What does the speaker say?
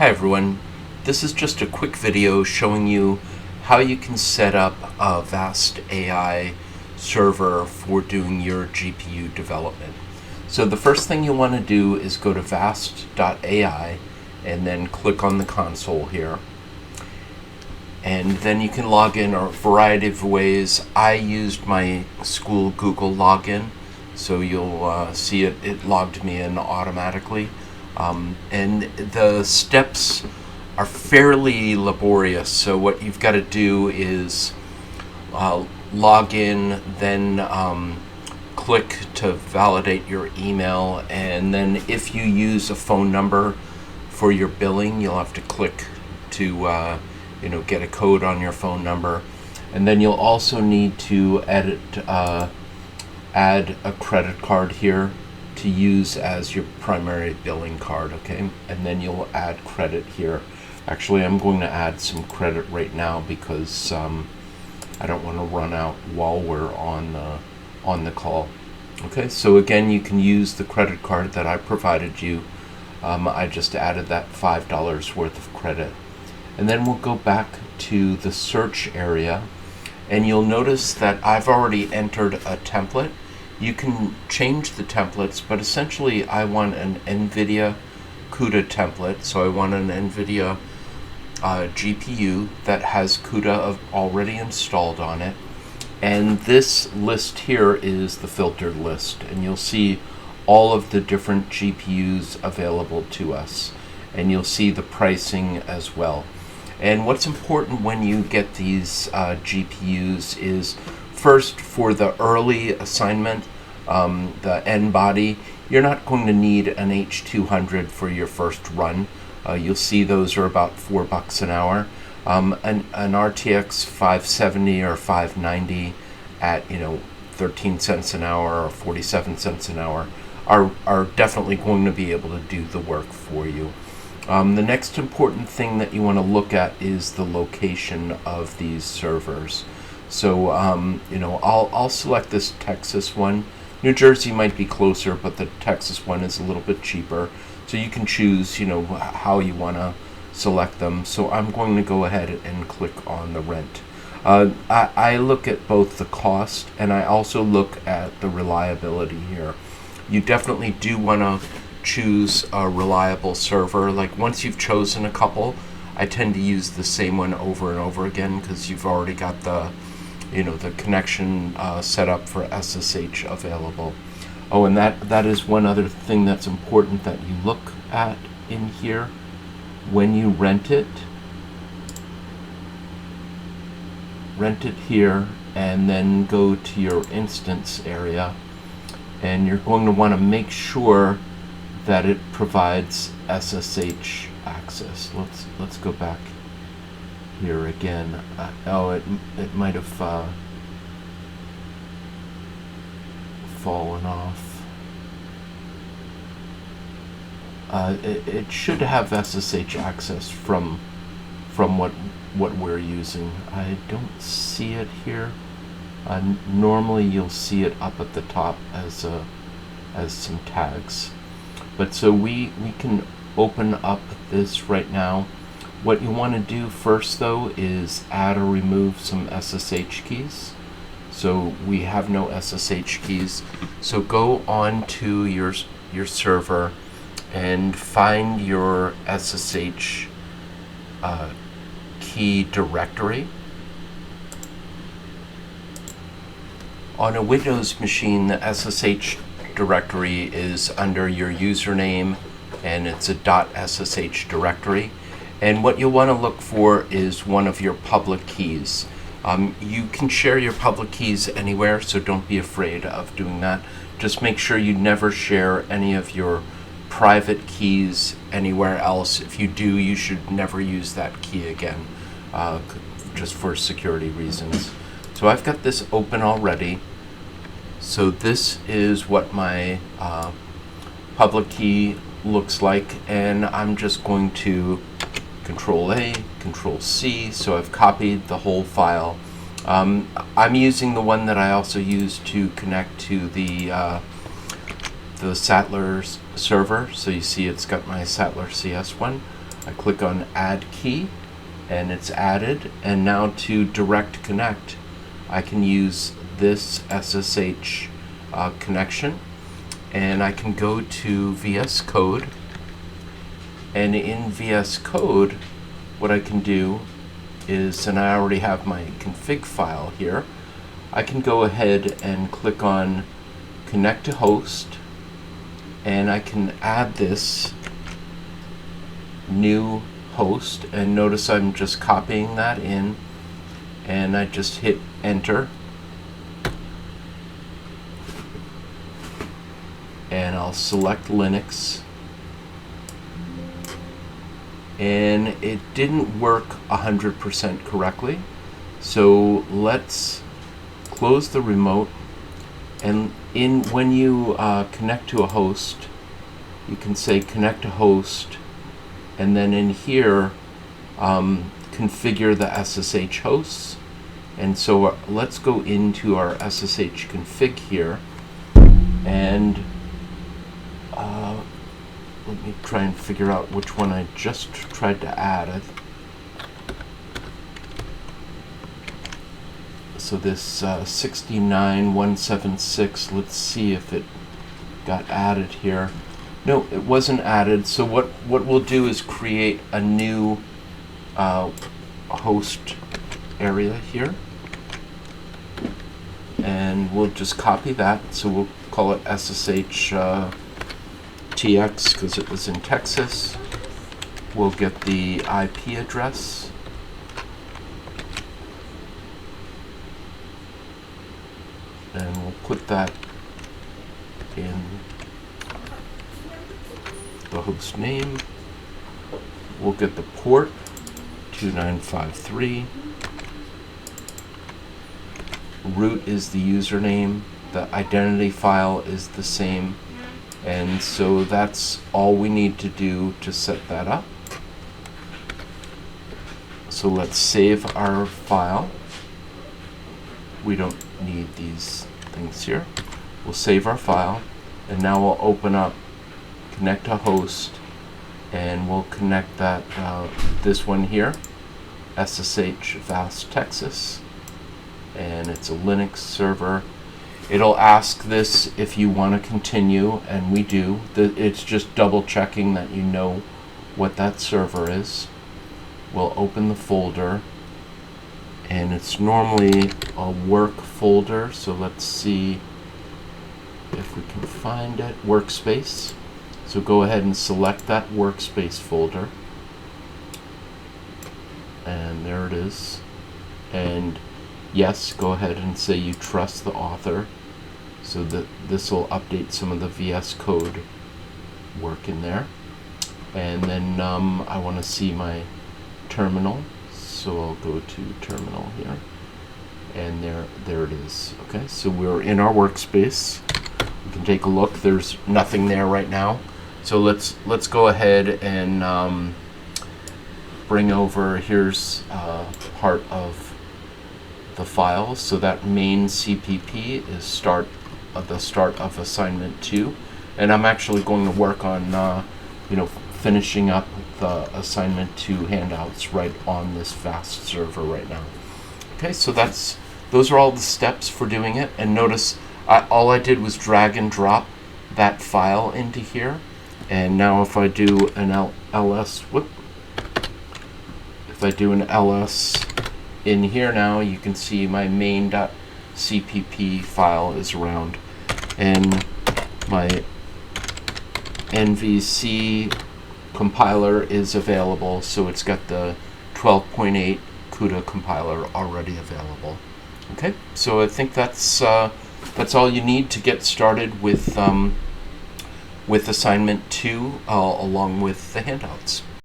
Hi everyone, this is just a quick video showing you how you can set up a VAST.ai server for doing your GPU development. So the first thing you'll want to do is go to VAST.ai and then click on the console here. And then you can log in a variety of ways. I used my school Google login, so you'll see it logged me in automatically. And the steps are fairly laborious, so what you've got to do is log in, then click to validate your email, and then if you use a phone number for your billing, you'll have to click to get a code on your phone number. And then you'll also need to add a credit card here to use as your primary billing card, okay? And then you'll add credit here. Actually, I'm going to add some credit right now because I don't want to run out while we're on the call. Okay, so again, you can use the credit card that I provided you. I just added that $5 worth of credit. And then we'll go back to the search area, and you'll notice that I've already entered a template. You can change the templates, but essentially I want an NVIDIA CUDA template. So I want an NVIDIA GPU that has CUDA already installed on it. And this list here is the filtered list, and you'll see all of the different GPUs available to us, and you'll see the pricing as well. And what's important when you get these GPUs is, first, for the early assignment, the N body, you're not going to need an H200 for your first run. You'll see those are about $4 an hour. An RTX 570 or 590 at 13 cents an hour or 47 cents an hour are definitely going to be able to do the work for you. The next important thing that you want to look at is the location of these servers. So I'll select this Texas one. New Jersey might be closer, but the Texas one is a little bit cheaper. So you can choose how you want to select them. So I'm going to go ahead and click on the rent. I look at both the cost and I also look at the reliability here. You definitely do want to choose a reliable server. Like, once you've chosen a couple, I tend to use the same one over and over again because you've already got the connection set up for SSH available. Oh, and that is one other thing that's important that you look at in here. When you rent it here and then go to your instance area, and you're going to want to make sure that it provides SSH access. Let's go back here again. It might have fallen off. It should have SSH access from what we're using. I don't see it here. Normally you'll see it up at the top as some tags. But so we can open up this right now. What you want to do first, though, is add or remove some SSH keys. So we have no SSH keys. So go on to your server and find your SSH key directory. On a Windows machine, the SSH directory is under your username, and it's a .sh directory. And what you'll want to look for is one of your public keys. You can share your public keys anywhere, so don't be afraid of doing that. Just make sure you never share any of your private keys anywhere else. If you do, you should never use that key again, just for security reasons. So I've got this open already. So this is what my public key looks like, and I'm just going to Control A, Control C, so I've copied the whole file. I'm using the one that I also use to connect to the Sattler server. So you see it's got my Sattler CS one. I click on Add Key, and it's added. And now to direct connect, I can use this SSH connection, and I can go to VS Code, and in VS Code what I can do is, and I already have my config file here, I can go ahead and click on connect to host, and I can add this new host, and notice I'm just copying that in, and I just hit enter, and I'll select Linux, and it didn't work 100% correctly, so let's close the remote. And when you connect to a host, you can say connect to host, and then in here configure the SSH hosts. And so let's go into our SSH config here, and let me try and figure out which one I just tried to add. So this 69176, let's see if it got added here. No, it wasn't added. So what we'll do is create a new host area here, and we'll just copy that. So we'll call it SSH TX because it was in Texas. We'll get the IP address, and we'll put that in the host name. We'll get the port 2953. Root is the username. The identity file is the same. And so that's all we need to do to set that up. So let's save our file. We don't need these things here. We'll save our file, and now we'll open up connect to host, and we'll connect that this one here, SSH VAST Texas, and it's a Linux server. It'll ask this if you want to continue, and we do. It's just double checking that you know what that server is. We'll open the folder, and it's normally a work folder, so let's see if we can find it. Workspace. So go ahead and select that workspace folder, and there it is. And yes, go ahead and say you trust the author, so that this will update some of the VS Code work in there. And then I want to see my terminal, so I'll go to terminal here, and there it is. Okay, so we're in our workspace. We can take a look. There's nothing there right now, so let's go ahead and bring over. Here's part of the file. So that main CPP is the start of assignment 2, and I'm actually going to work on finishing up the assignment 2 handouts right on this VAST server right now. Okay, so those are all the steps for doing it, and notice all I did was drag and drop that file into here. And now if I do an ls, if I do an ls in here now, you can see my main.cpp file is around, and my NVC compiler is available, so it's got the 12.8 CUDA compiler already available. Okay, so I think that's all you need to get started with assignment 2 along with the handouts.